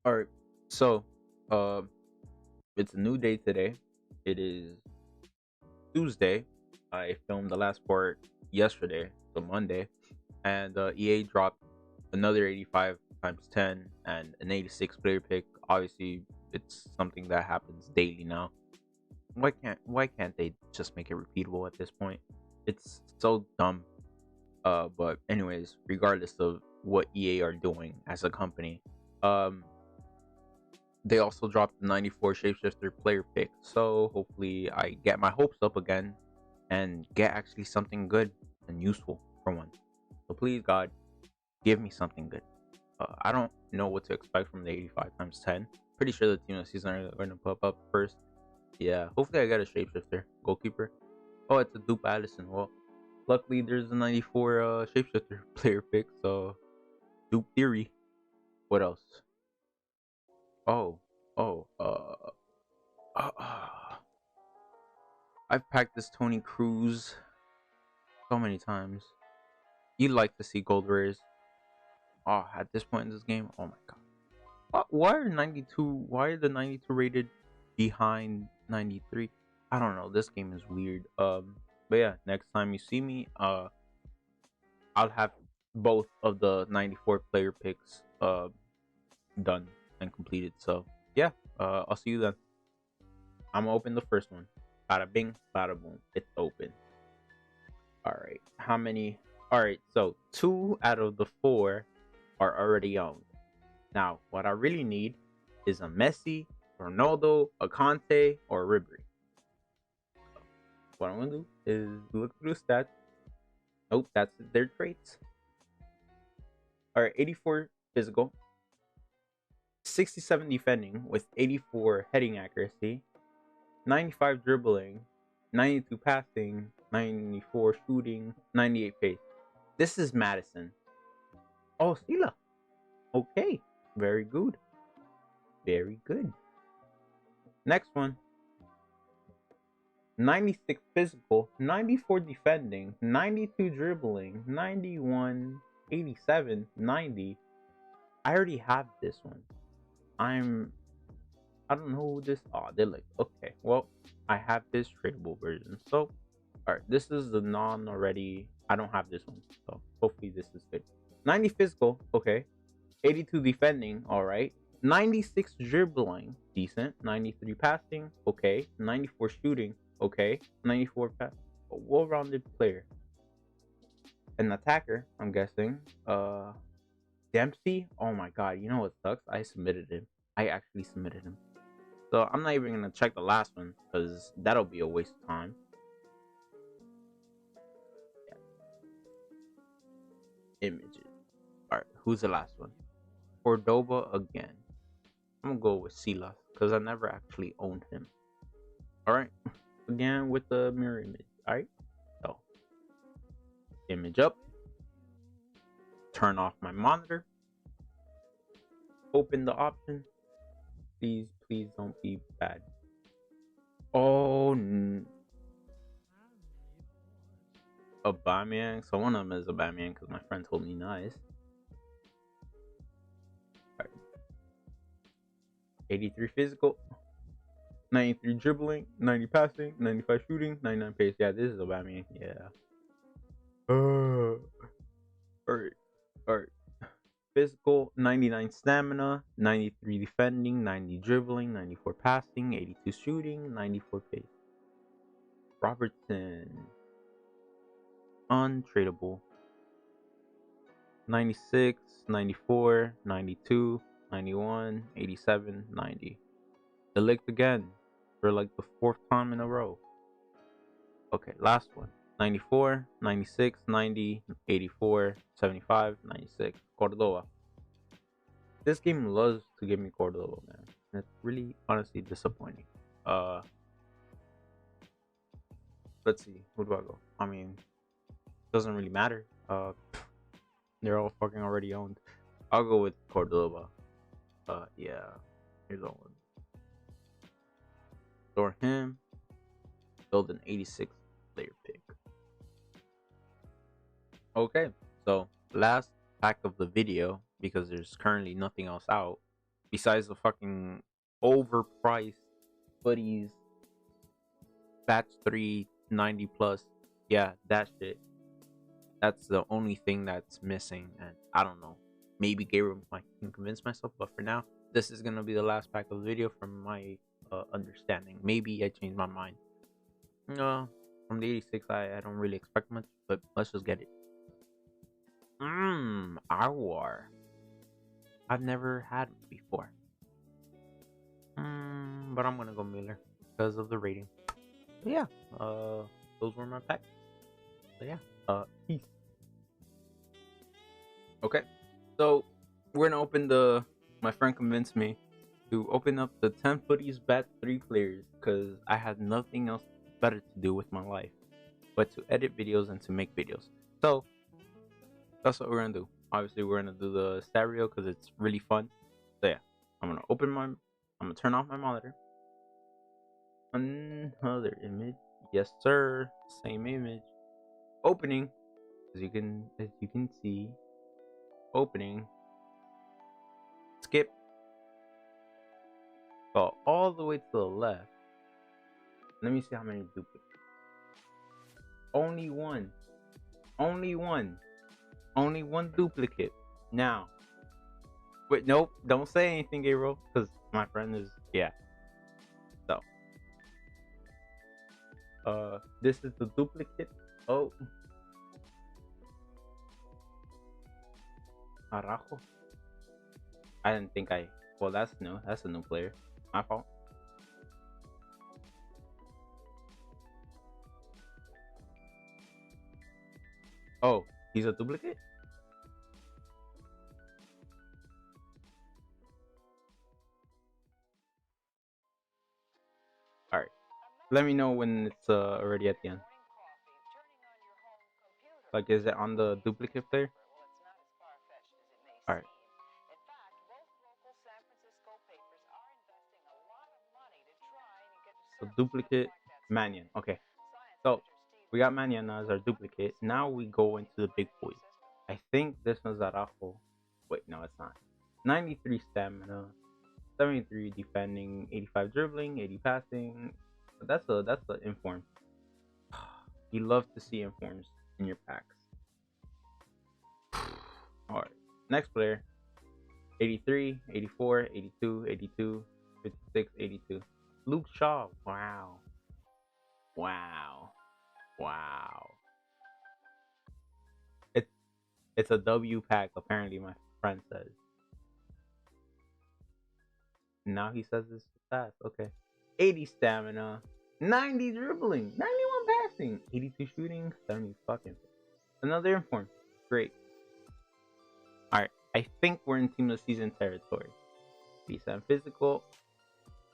All right. So, uh, it's a new day today. It is Tuesday. I filmed the last part yesterday, so Monday, and EA dropped another 85 times 10 and an 86 player pick. Obviously, it's something that happens daily now. Why can't they just make it repeatable at this point? It's so dumb. But anyways, regardless of what EA are doing as a company, um, they also dropped the 94 Shapeshifter player pick. So hopefully I get my hopes up again and get actually something good and useful for once. So please God, give me something good. I don't know what to expect from the 85 times 10. Pretty sure the team of the season are going to pop up first. Yeah, hopefully I get a Shapeshifter goalkeeper. Oh, it's a Dupe Addison. Well, luckily there's a 94 Shapeshifter player pick. So Dupe Theory. What else? Oh, oh, uh I've practiced Tony Cruz so many times. You like to see gold rares. Oh, at this point in this game, oh my god. Why are 92? Why are the 92 rated behind 93? I don't know. This game is weird. But yeah, next time you see me, I'll have both of the 94 player picks done and completed. So yeah, I'll see you then. I'm gonna open the first one. Bada bing, bada boom. It's open. All right. How many? All right. So 2 out of the 4 are already owned. Now, what I really need is a Messi, Ronaldo, a Conte, or a Ribery. What I'm gonna do is look through the stats. Nope, that's their traits. All right. 84 physical, 67 defending with 84 heading accuracy, 95 dribbling, 92 passing, 94 shooting, 98 pace. This is Madison. Oh, Sila. Okay, very good. Very good. Next one. 96 physical, 94 defending, 92 dribbling, 91, 87, 90. I already have this one. I don't know who this. Oh, they're like, okay, well, I have this tradable version. So, all right, this is the non already. I don't have this one. So, hopefully, this is good. 90 physical, okay. 82 defending, all right. 96 dribbling, decent. 93 passing, okay. 94 shooting, okay. 94 pass, a well-rounded player. An attacker, I'm guessing. Dempsey. Oh my god, you know what sucks? I submitted him. I actually submitted him. So I'm not even gonna check the last one because that'll be a waste of time. Yeah. Images. All right, who's the last one? Cordoba again. I'm gonna go with Silas because I never actually owned him. All right, again with the mirror image. All right, so image up. Turn off my monitor. Open the option. Please, please don't be bad. Oh, a Batman. So one of them is a Batman because my friend told me nice. Right. 83 physical, 93 dribbling, 90 passing, 95 shooting, 99 pace. Yeah, this is a Batman. Yeah. Alright. Alright. Physical, 99 stamina, 93 defending, 90 dribbling, 94 passing, 82 shooting, 94 pace. Robertson. Untradeable. 96, 94, 92, 91, 87, 90. Elect again for like the 4th time in a row. Okay, last one. 94, 96, 90, 84, 75, 96. Cordoba. This game loves to give me Cordoba, man. It's really honestly disappointing. Let's see. Who do I go? I mean, doesn't really matter. They're all fucking already owned. I'll go with Cordoba. Yeah. Here's all one. Store him. Build an 86 player pick. Okay, so last pack of the video, because there's currently nothing else out, Besides the fucking overpriced footies, batch 390 plus. Yeah, that shit. That's the only thing that's missing, and I don't know. Maybe Gabriel might can convince myself, but for now, this is gonna be the last pack of the video from my understanding. Maybe I changed my mind. From the 86, I don't really expect much, but let's just get it. Awar. I've never had it before. But I'm gonna go Miller because of the rating. But yeah, those were my packs. So yeah, peace. Okay, so we're gonna open the. My friend convinced me to open up the 10 footies batch 3 players because I had nothing else better to do with my life but to edit videos and to make videos. So that's what we're gonna do. Obviously, we're gonna do the stereo because it's really fun. So yeah, I'm gonna turn off my monitor. Another image, yes sir, same image. Opening, as you can see, opening. Skip. Go all the way to the left. Let me see how many duplicates. Only one. Only one. Only one duplicate. Now. Wait, nope. Don't say anything, Gabriel, because my friend is So. This is the duplicate. Oh. Arajo. I didn't think well, that's new. That's a new player. My fault. Oh, he's a duplicate? Alright. Let me know when it's already at the end. Like, is it on the duplicate player? Alright. So duplicate Mannion. Okay. So we got Mannion as our duplicate. Now we go into the big boys. I think this one's Arajo. Wait, no, it's not. 93 stamina, 73 defending, 85 dribbling, 80 passing. That's the inform. You love to see informs in your packs. Alright. Next player. 83, 84, 82, 82, 56, 82. Luke Shaw. Wow. Wow. Wow. It's a W pack, apparently my friend says. Now he says it's fast. Okay. 80 stamina, 90 dribbling, 91 passing, 82 shooting, 70 fucking. Another inform. Great. Alright. I think we're in team of the season territory. 87 physical,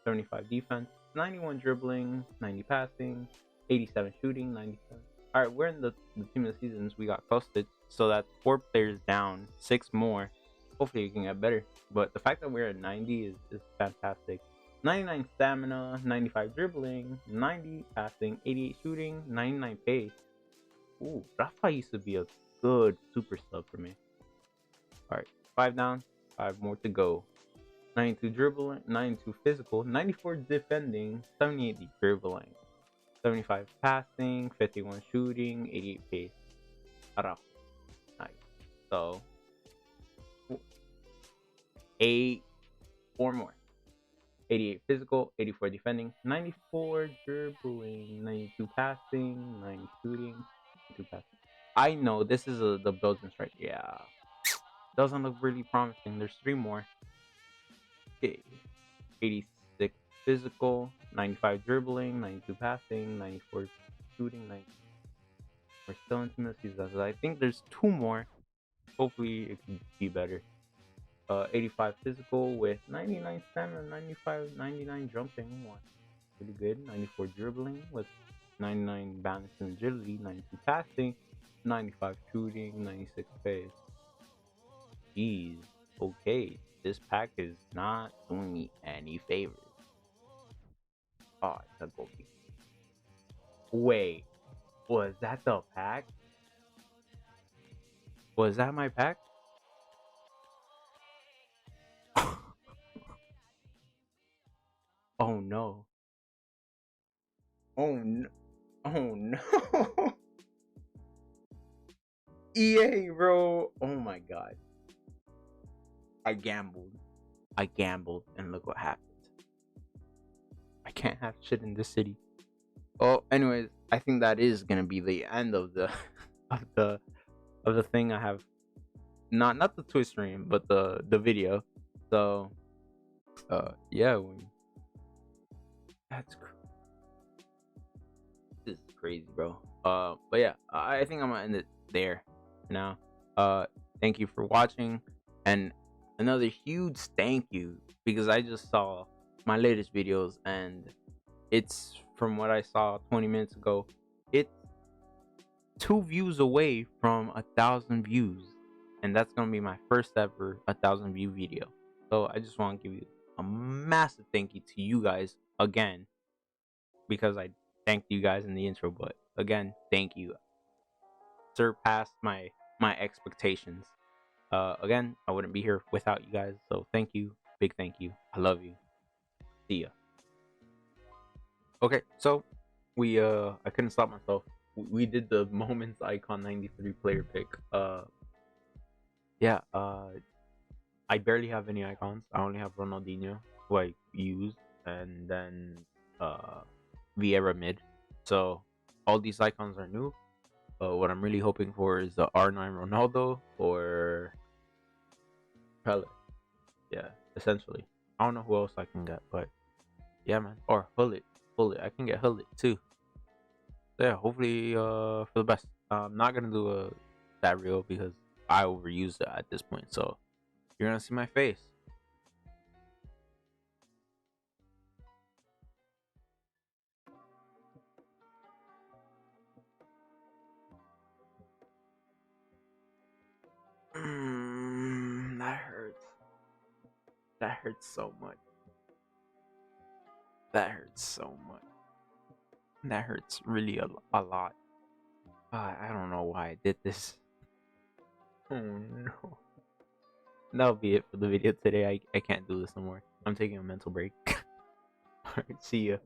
75 defense, 91 dribbling, 90 passing, 87 shooting, 97. Alright, we're in the team of the seasons. We got posted, so that's 4 players down, 6 more. Hopefully, you can get better. But the fact that we're at 90 is fantastic. 99 stamina, 95 dribbling, 90 passing, 88 shooting, 99 pace. Ooh, Rafa used to be a good super sub for me. Alright, 5 down, 5 more to go. 92 dribbling, 92 physical, 94 defending, 78 dribbling, 75 passing, 51 shooting, 88 pace. Nice. So 4 more. 88 physical, 84 defending, 94 dribbling, 92 passing, 90 shooting, 92 passing. I know this is the Belgian strike. Yeah, doesn't look really promising. There's 3 more. Okay. 86 physical, 95 dribbling, 92 passing, 94 shooting, 90. We're still in team of the season. I think there's 2 more. Hopefully it can be better. 85 physical with 99 stamina, 99 jumping. Pretty good. 94 dribbling with 99 balance and agility, 92 passing, 95 shooting, 96 pace. Jeez. Okay. This pack is not doing me any favors. Oh, it's a goalkeeper. Wait, was that the pack? Was that my pack? Oh no. Oh no. Oh no. EA, bro. Oh my god. I gambled. I gambled, and look what happened. I can't have shit in this city. Oh, anyways, I think that is gonna be the end of the of the of the thing I have. Not the Twitch stream, but the video. So, yeah, that's this is crazy, bro. But yeah, I think I'm gonna end it there now. Thank you for watching, and another huge thank you because I just saw my latest videos, and it's from what I saw 20 minutes ago. It's 2 views away from 1,000 views, and that's gonna be my first ever 1,000 view video. So I just want to give you a massive thank you to you guys again, because I thanked you guys in the intro, but again, thank you. Surpassed my expectations. Again, I wouldn't be here without you guys, so thank you, big thank you. I love you. See ya. Okay, so I couldn't stop myself. We did the moments icon 93 player pick. Yeah, I barely have any icons. I only have Ronaldinho, who I use, and then Vieira mid. So all these icons are new. What I'm really hoping for is the R9 Ronaldo or Pele. Yeah, essentially. I don't know who else I can get, but yeah, man. Or Hullet. I can get Hullet too. So yeah, hopefully for the best. I'm not gonna do a that reel because I overused it at this point. So you're gonna see my face. That hurts. That hurts so much. That hurts so much. That hurts really a lot. I don't know why I did this. Oh no. That'll be it for the video today. I can't do this no more. I'm taking a mental break. Alright, see ya.